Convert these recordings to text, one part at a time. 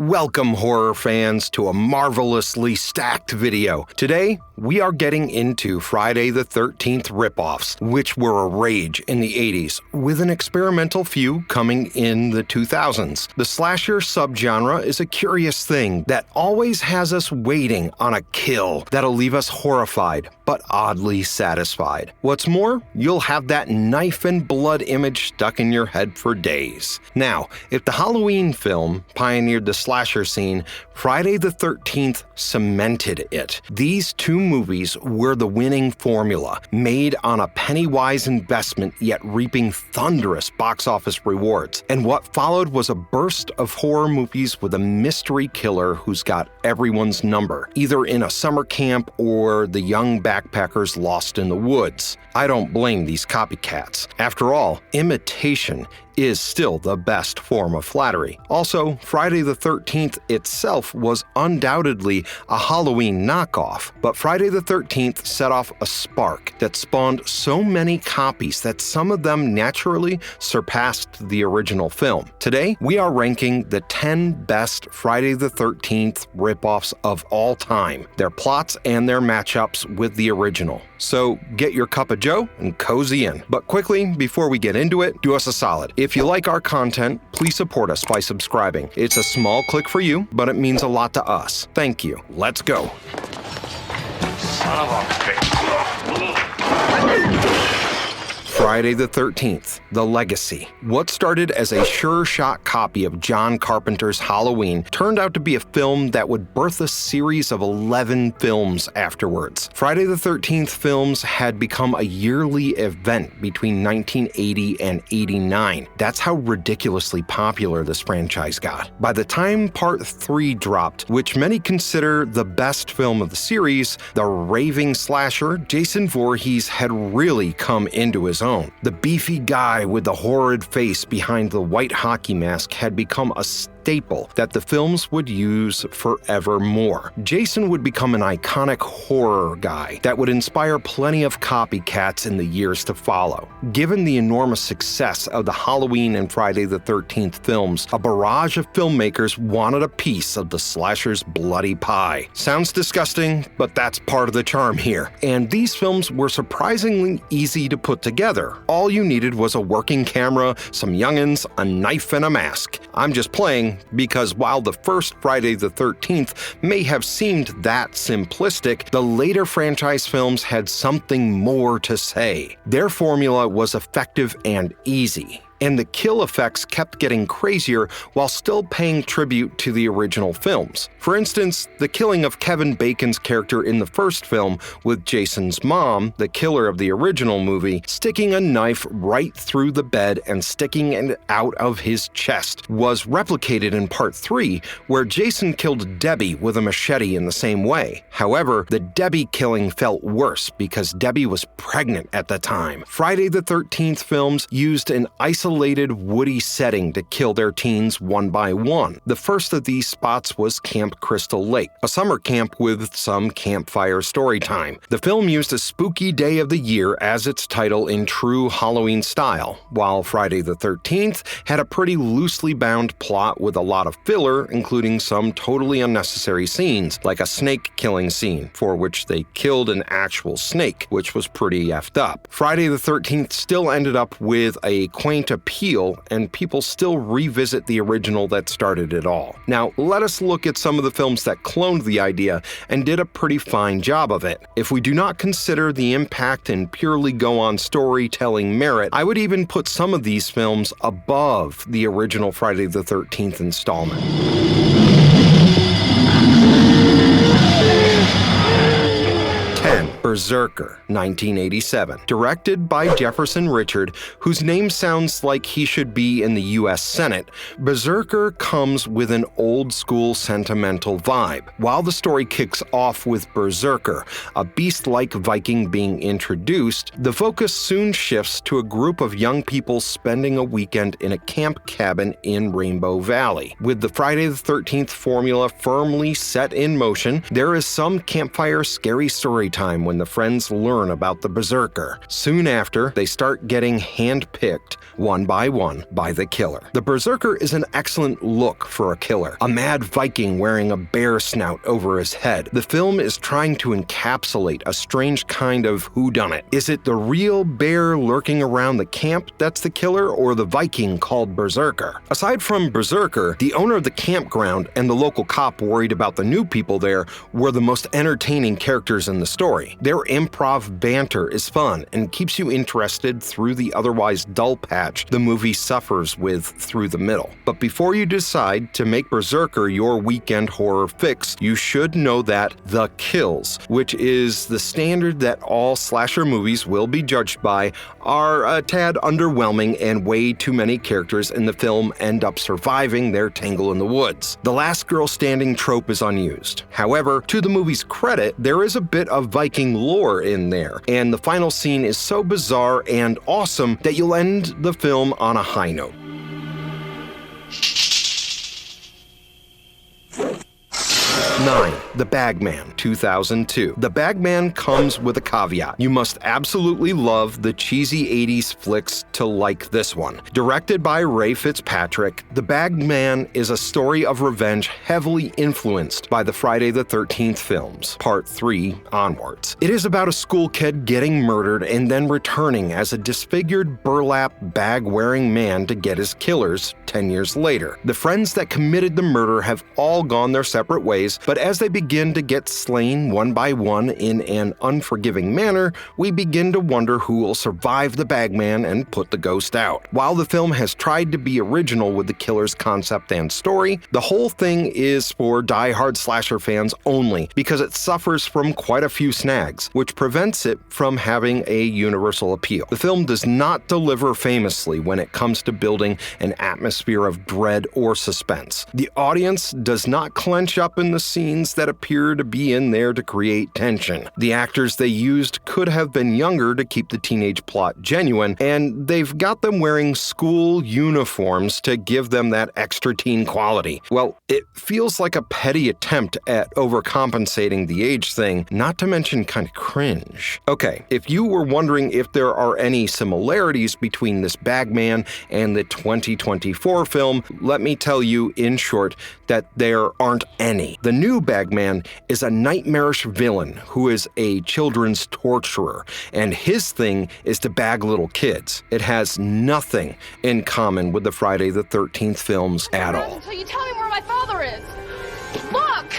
Welcome, horror fans, to a marvelously stacked video. Today, we are getting into Friday the 13th ripoffs, which were a rage in the 80s, with an experimental few coming in the 2000s. The slasher subgenre is a curious thing that always has us waiting on a kill that'll leave us horrified, but oddly satisfied. What's more, you'll have that knife and blood image stuck in your head for days. Now, if the Halloween film pioneered the slasher scene, Friday the 13th cemented it. These two movies were the winning formula, made on a penny-wise investment yet reaping thunderous box office rewards. And what followed was a burst of horror movies with a mystery killer who's got everyone's number, either in a summer camp or the young backpackers lost in the woods. I don't blame these copycats. After all, imitation is still the best form of flattery. Also, Friday the 13th itself was undoubtedly a Halloween knockoff, but Friday the 13th set off a spark that spawned so many copies that some of them naturally surpassed the original film. Today, we are ranking the 10 best Friday the 13th ripoffs of all time, their plots and their matchups with the original. So get your cup of joe and cozy in. But quickly, before we get into it, do us a solid. If you like our content, please support us by subscribing. It's a small click for you, but it means a lot to us. Thank you. Let's go. Son of a bitch. Friday the 13th, The Legacy. What started as a sure-shot copy of John Carpenter's Halloween turned out to be a film that would birth a series of 11 films afterwards. Friday the 13th films had become a yearly event between 1980 and 89. That's how ridiculously popular this franchise got. By the time Part 3 dropped, which many consider the best film of the series, the raving slasher Jason Voorhees had really come into his own. The beefy guy with the horrid face behind the white hockey mask had become a staple that the films would use forevermore. Jason would become an iconic horror guy that would inspire plenty of copycats in the years to follow. Given the enormous success of the Halloween and Friday the 13th films, a barrage of filmmakers wanted a piece of the slasher's bloody pie. Sounds disgusting, but that's part of the charm here. And these films were surprisingly easy to put together. All you needed was a working camera, some youngins, a knife, and a mask. I'm just playing because while the first Friday the 13th may have seemed that simplistic, the later franchise films had something more to say. Their formula was effective and easy, and the kill effects kept getting crazier while still paying tribute to the original films. For instance, the killing of Kevin Bacon's character in the first film with Jason's mom, the killer of the original movie, sticking a knife right through the bed and sticking it out of his chest, was replicated in Part 3, where Jason killed Debbie with a machete in the same way. However, the Debbie killing felt worse because Debbie was pregnant at the time. Friday the 13th films used an isolated woody setting to kill their teens one by one. The first of these spots was Camp Crystal Lake, a summer camp with some campfire story time. The film used a spooky day of the year as its title in true Halloween style, while Friday the 13th had a pretty loosely bound plot with a lot of filler, including some totally unnecessary scenes, like a snake killing scene, for which they killed an actual snake, which was pretty effed up. Friday the 13th still ended up with a quaint appeal, and people still revisit the original that started it all. Now, let us look at some of the films that cloned the idea and did a pretty fine job of it. If we do not consider the impact and purely go on storytelling merit, I would even put some of these films above the original Friday the 13th installment. Berserker, 1987. Directed by Jefferson Richard, whose name sounds like he should be in the US Senate, Berserker comes with an old-school sentimental vibe. While the story kicks off with Berserker, a beast-like Viking being introduced, the focus soon shifts to a group of young people spending a weekend in a camp cabin in Rainbow Valley. With the Friday the 13th formula firmly set in motion, there is some campfire scary story time when the friends learn about the Berserker. Soon after, they start getting hand-picked, one by one, by the killer. The Berserker is an excellent look for a killer, a mad Viking wearing a bear snout over his head. The film is trying to encapsulate a strange kind of whodunit. Is it the real bear lurking around the camp that's the killer, or the Viking called Berserker? Aside from Berserker, the owner of the campground and the local cop worried about the new people there were the most entertaining characters in the story. Their improv banter is fun and keeps you interested through the otherwise dull patch the movie suffers with through the middle. But before you decide to make Berserker your weekend horror fix, you should know that the kills, which is the standard that all slasher movies will be judged by, are a tad underwhelming, and way too many characters in the film end up surviving their tangle in the woods. The last girl standing trope is unused. However, to the movie's credit, there is a bit of Viking lore in there, and the final scene is so bizarre and awesome that you'll end the film on a high note. 9. The Bagman, 2002. The Bagman comes with a caveat. You must absolutely love the cheesy 80s flicks to like this one. Directed by Ray Fitzpatrick, The Bagman is a story of revenge heavily influenced by the Friday the 13th films, Part 3 onwards. It is about a school kid getting murdered and then returning as a disfigured burlap bag-wearing man to get his killers 10 years later. The friends that committed the murder have all gone their separate ways, but as they begin to get slain one by one in an unforgiving manner, we begin to wonder who will survive the Bagman and put the ghost out. While the film has tried to be original with the killer's concept and story, the whole thing is for die-hard slasher fans only because it suffers from quite a few snags, which prevents it from having a universal appeal. The film does not deliver famously when it comes to building an atmosphere of dread or suspense. The audience does not clench up in the scenes that appear to be in there to create tension. The actors they used could have been younger to keep the teenage plot genuine, and they've got them wearing school uniforms to give them that extra teen quality. Well, it feels like a petty attempt at overcompensating the age thing, not to mention kind of cringe. Okay, if you were wondering if there are any similarities between this Bagman and the 2024 film, let me tell you in short that there aren't any. The new Bagman is a nightmarish villain who is a children's torturer, and his thing is to bag little kids. It has nothing in common with the Friday the 13th films at all. Until you tell me where my father is. Look!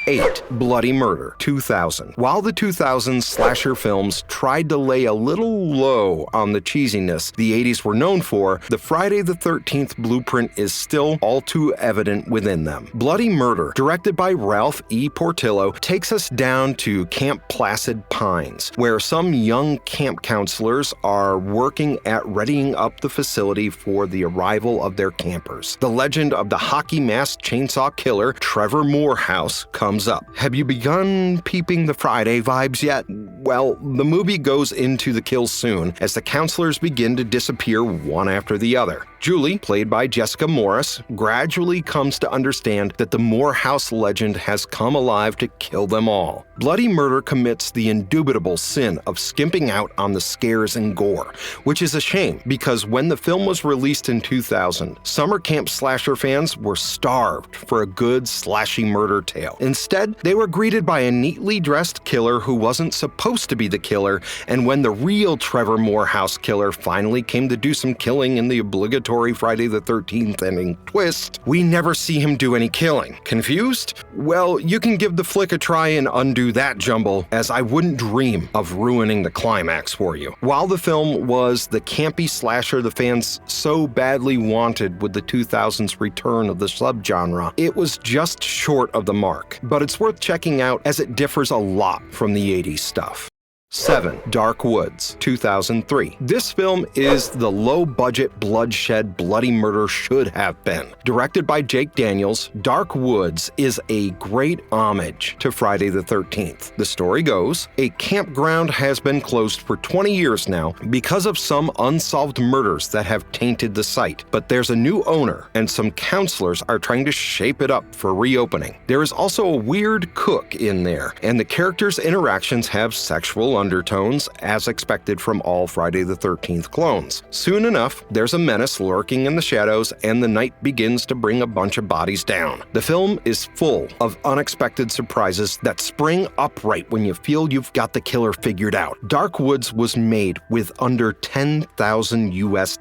8. Bloody Murder, 2000. While the 2000s slasher films tried to lay a little low on the cheesiness the 80s were known for, the Friday the 13th blueprint is still all too evident within them. Bloody Murder, directed by Ralph E. Portillo, takes us down to Camp Placid Pines, where some young camp counselors are working at readying up the facility for the arrival of their campers. The legend of the hockey-masked chainsaw killer, Trevor Morehouse, comes up. Have you begun peeping the Friday vibes yet? Well, the movie goes into the kills soon as the counselors begin to disappear one after the other. Julie, played by Jessica Morris, gradually comes to understand that the Morehouse legend has come alive to kill them all. Bloody Murder commits the indubitable sin of skimping out on the scares and gore, which is a shame because when the film was released in 2000, summer camp slasher fans were starved for a good slashy murder tale. Instead, they were greeted by a neatly dressed killer who wasn't supposed to be the killer, and when the real Trevor Morehouse killer finally came to do some killing in the obligatory Friday the 13th ending twist, we never see him do any killing. Confused? Well, you can give the flick a try and undo that jumble, as I wouldn't dream of ruining the climax for you. While the film was the campy slasher the fans so badly wanted with the 2000s return of the subgenre, it was just short of the mark, but it's worth checking out as it differs a lot from the 80s stuff. 7. Dark Woods, 2003. This film is the low-budget bloodshed bloody murder should have been. Directed by Jake Daniels, Dark Woods is a great homage to Friday the 13th. The story goes, a campground has been closed for 20 years now because of some unsolved murders that have tainted the site, but there's a new owner and some counselors are trying to shape it up for reopening. There is also a weird cook in there, and the characters' interactions have sexual undertones, as expected from all Friday the 13th clones. Soon enough, there's a menace lurking in the shadows, and the night begins to bring a bunch of bodies down. The film is full of unexpected surprises that spring up right when you feel you've got the killer figured out. Dark Woods was made with under $10,000 US.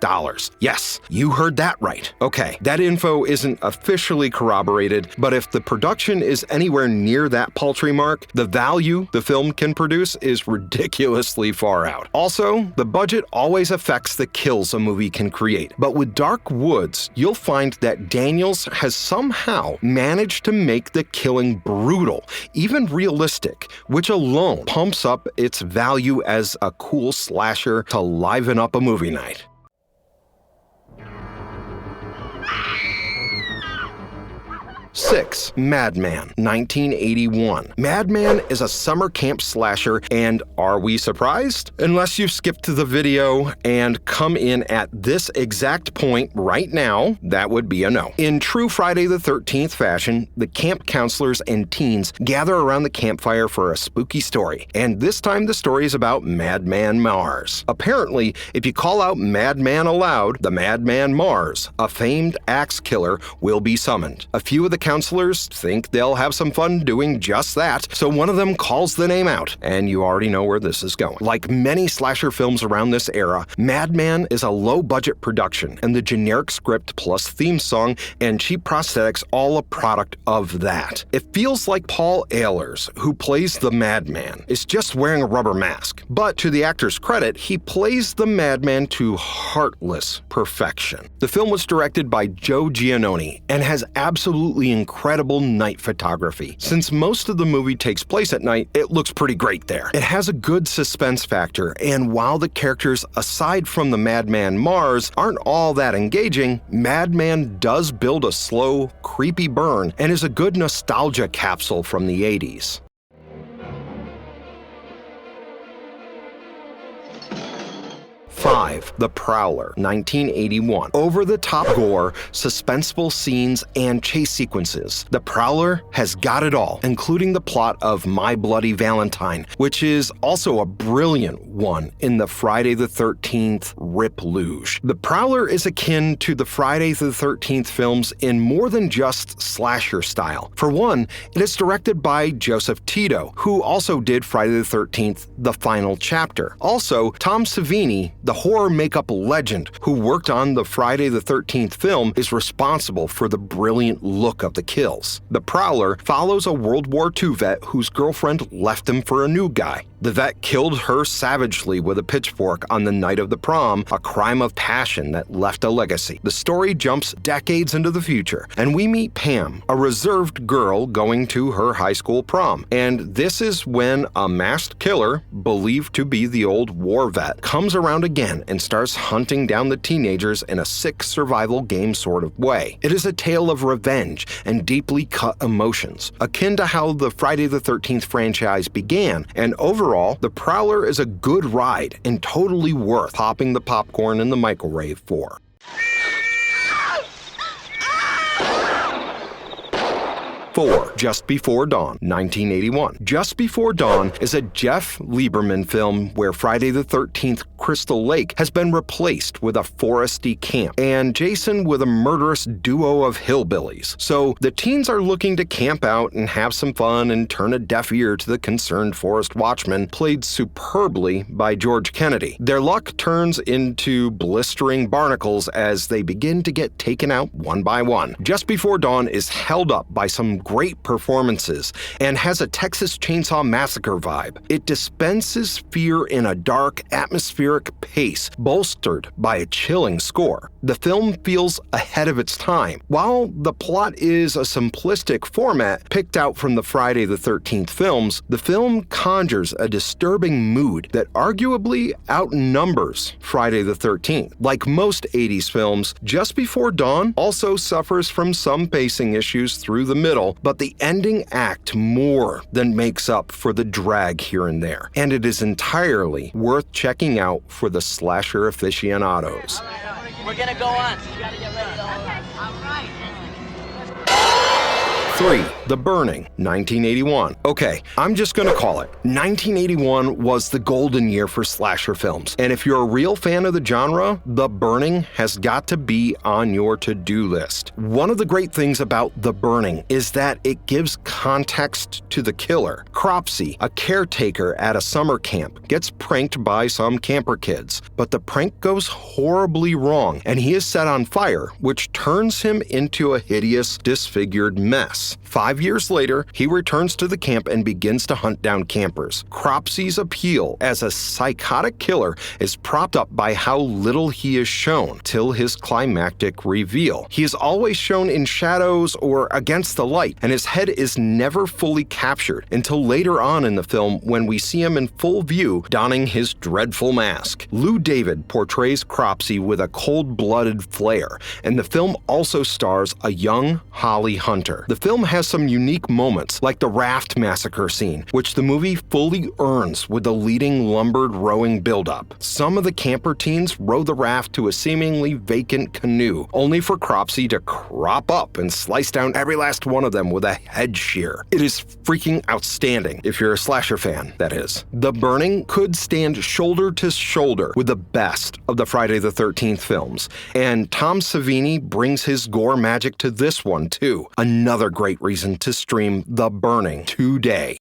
Yes, you heard that right. Okay, that info isn't officially corroborated, but if the production is anywhere near that paltry mark, the value the film can produce is ridiculously far out. Also, the budget always affects the kills a movie can create. But with Dark Woods, you'll find that Daniels has somehow managed to make the killing brutal, even realistic, which alone pumps up its value as a cool slasher to liven up a movie night. 6. Madman, 1981. Madman is a summer camp slasher, and are we surprised? Unless you've skipped to the video and come in at this exact point right now, that would be a no. In true Friday the 13th fashion, the camp counselors and teens gather around the campfire for a spooky story, and this time the story is about Madman Mars. Apparently, if you call out Madman aloud, the Madman Mars, a famed axe killer, will be summoned. A few of the counselors think they'll have some fun doing just that, so one of them calls the name out, and you already know where this is going. Like many slasher films around this era, Madman is a low-budget production, and the generic script plus theme song and cheap prosthetics all a product of that. It feels like Paul Ehlers, who plays the Madman, is just wearing a rubber mask. But to the actor's credit, he plays the Madman to heartless perfection. The film was directed by Joe Giannone and has absolutely incredible night photography. Since most of the movie takes place at night, it looks pretty great there. It has a good suspense factor, and while the characters, aside from the Madman Mars, aren't all that engaging, Madman does build a slow, creepy burn and is a good nostalgia capsule from the 80s. 5. The Prowler, 1981. Over-the-top gore, suspenseful scenes, and chase sequences. The Prowler has got it all, including the plot of My Bloody Valentine, which is also a brilliant one in the Friday the 13th Rip Luge. The Prowler is akin to the Friday the 13th films in more than just slasher style. For one, it is directed by Joseph Tito, who also did Friday the 13th The Final Chapter. Also, Tom Savini, the horror makeup legend who worked on the Friday the 13th film, is responsible for the brilliant look of the kills. The Prowler follows a World War II vet whose girlfriend left him for a new guy. The vet killed her savagely with a pitchfork on the night of the prom, a crime of passion that left a legacy. The story jumps decades into the future, and we meet Pam, a reserved girl going to her high school prom. And this is when a masked killer, believed to be the old war vet, comes around again and starts hunting down the teenagers in a sick survival game sort of way. It is a tale of revenge and deeply cut emotions, akin to how the Friday the 13th franchise began, and overall, The Prowler is a good ride and totally worth popping the popcorn in the microwave for. 4. Just Before Dawn, 1981. Just Before Dawn is a Jeff Lieberman film where Friday the 13th Crystal Lake has been replaced with a foresty camp, and Jason with a murderous duo of hillbillies. So the teens are looking to camp out and have some fun and turn a deaf ear to the concerned forest watchman, played superbly by George Kennedy. Their luck turns into blistering barnacles as they begin to get taken out one by one. Just Before Dawn is held up by some great performances and has a Texas Chainsaw Massacre vibe. It dispenses fear in a dark, atmospheric pace, bolstered by a chilling score. The film feels ahead of its time. While the plot is a simplistic format picked out from the Friday the 13th films, the film conjures a disturbing mood that arguably outnumbers Friday the 13th. Like most 80s films, Just Before Dawn also suffers from some pacing issues through the middle, but the ending act more than makes up for the drag here and there, and it is entirely worth checking out for the slasher aficionados. We're gonna go on. You gotta get ready. Okay. All right. 3. The Burning, 1981. Okay, I'm just gonna call it. 1981 was the golden year for slasher films, and if you're a real fan of the genre, The Burning has got to be on your to-do list. One of the great things about The Burning is that it gives context to the killer. Cropsey, a caretaker at a summer camp, gets pranked by some camper kids, but the prank goes horribly wrong, and he is set on fire, which turns him into a hideous, disfigured mess. 5 years later, he returns to the camp and begins to hunt down campers. Cropsey's appeal as a psychotic killer is propped up by how little he is shown, till his climactic reveal. He is always shown in shadows or against the light, and his head is never fully captured until later on in the film when we see him in full view donning his dreadful mask. Lou David portrays Cropsey with a cold-blooded flair, and the film also stars a young Holly Hunter. The film has some unique moments, like the raft massacre scene, which the movie fully earns with the leading lumbered rowing buildup. Some of the camper teens row the raft to a seemingly vacant canoe, only for Cropsey to crop up and slice down every last one of them with a head shear. It is freaking outstanding, if you're a slasher fan, that is. The Burning could stand shoulder to shoulder with the best of the Friday the 13th films, and Tom Savini brings his gore magic to this one too. Another great reason to stream The Burning today.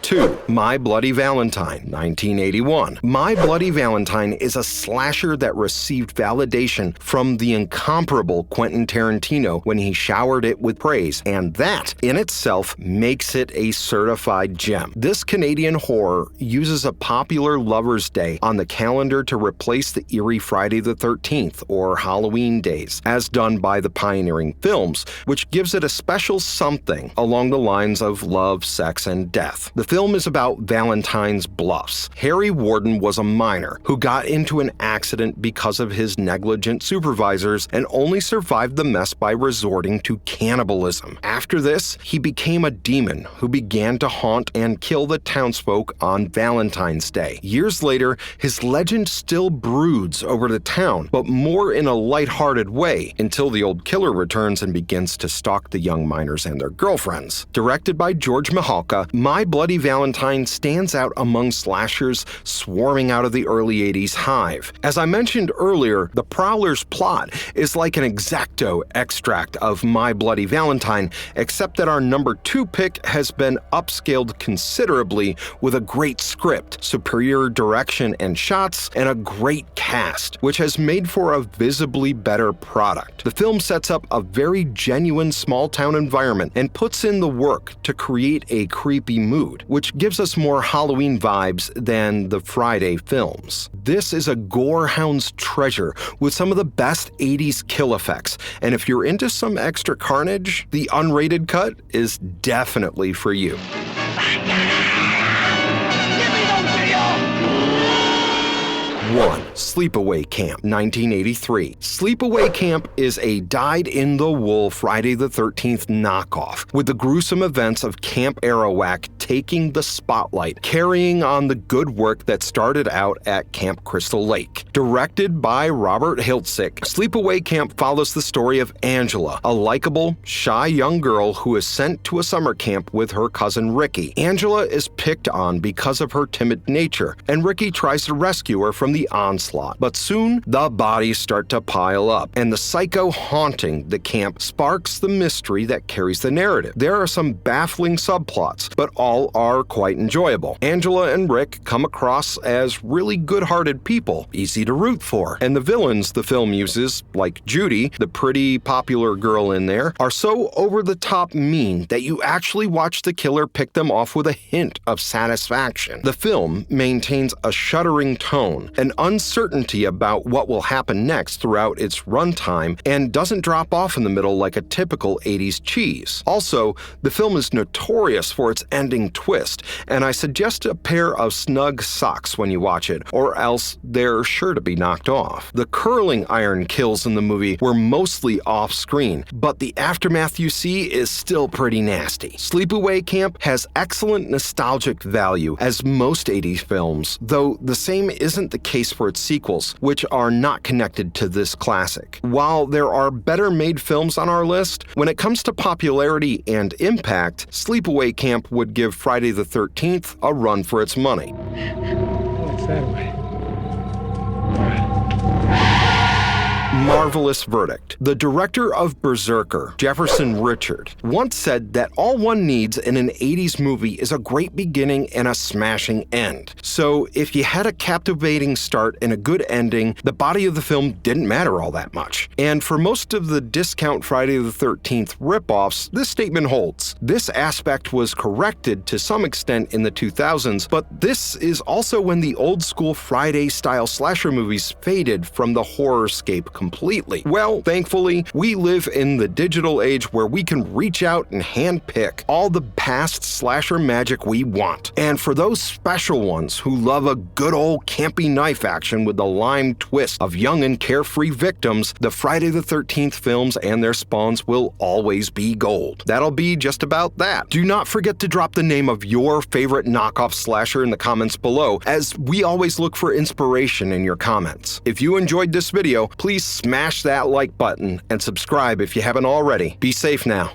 2. My Bloody Valentine, 1981. My Bloody Valentine is a slasher that received validation from the incomparable Quentin Tarantino when he showered it with praise, and that in itself makes it a certified gem. This Canadian horror uses a popular Lover's Day on the calendar to replace the eerie Friday the 13th or Halloween days, as done by the pioneering films, which gives it a special something along the lines of love, sex, and death. The film is about Valentine's bluffs. Harry Warden was a miner who got into an accident because of his negligent supervisors and only survived the mess by resorting to cannibalism. After this, he became a demon who began to haunt and kill the townsfolk on Valentine's Day. Years later, his legend still broods over the town, but more in a lighthearted way, until the old killer returns and begins to stalk the young miners and their girlfriends. Directed by George Mihalka, My Bloody Valentine stands out among slashers swarming out of the early 80s hive. As I mentioned earlier, the Prowler's plot is like an exacto extract of My Bloody Valentine, except that our number 2 pick has been upscaled considerably with a great script, superior direction and shots, and a great cast, which has made for a visibly better product. The film sets up a very genuine small-town environment and puts in the work to create a creepy mood, which gives us more Halloween vibes than the Friday films. This is a gorehound's treasure with some of the best 80s kill effects, and if you're into some extra carnage, the unrated cut is definitely for you. 1. Sleepaway Camp, 1983. Sleepaway Camp is a dyed-in-the-wool Friday the 13th knockoff, with the gruesome events of Camp Arawak taking the spotlight, carrying on the good work that started out at Camp Crystal Lake. Directed by Robert Hiltzik, Sleepaway Camp follows the story of Angela, a likable, shy young girl who is sent to a summer camp with her cousin Ricky. Angela is picked on because of her timid nature, and Ricky tries to rescue her from the onslaught onslaught. But soon, the bodies start to pile up, and the psycho haunting the camp sparks the mystery that carries the narrative. There are some baffling subplots, but all are quite enjoyable. Angela and Rick come across as really good-hearted people, easy to root for, and the villains the film uses, like Judy, the pretty popular girl in there, are so over-the-top mean that you actually watch the killer pick them off with a hint of satisfaction. The film maintains a shuddering tone, an uncertainty about what will happen next throughout its runtime, and doesn't drop off in the middle like a typical 80s cheese. Also, the film is notorious for its ending twist, and I suggest a pair of snug socks when you watch it, or else they're sure to be knocked off. The curling iron kills in the movie were mostly off-screen, but the aftermath you see is still pretty nasty. Sleepaway Camp has excellent nostalgic value, as most 80s films, though the same isn't the case for its sequels, which are not connected to this classic. While there are better-made films on our list, when it comes to popularity and impact, Sleepaway Camp would give Friday the 13th a run for its money. What's that way? Marvelous verdict. The director of Berserker, Jefferson Richard, once said that all one needs in an 80s movie is a great beginning and a smashing end. So if you had a captivating start and a good ending, the body of the film didn't matter all that much. And for most of the discount Friday the 13th ripoffs, this statement holds. This aspect was corrected to some extent in the 2000s, but this is also when the old school Friday-style slasher movies faded from the horrorscape completely. Well, thankfully, we live in the digital age where we can reach out and handpick all the past slasher magic we want. And for those special ones who love a good old campy knife action with the lime twist of young and carefree victims, the Friday the 13th films and their spawns will always be gold. That'll be just about that. Do not forget to drop the name of your favorite knockoff slasher in the comments below, as we always look for inspiration in your comments. If you enjoyed this video, please smash that like button and subscribe if you haven't already. Be safe now.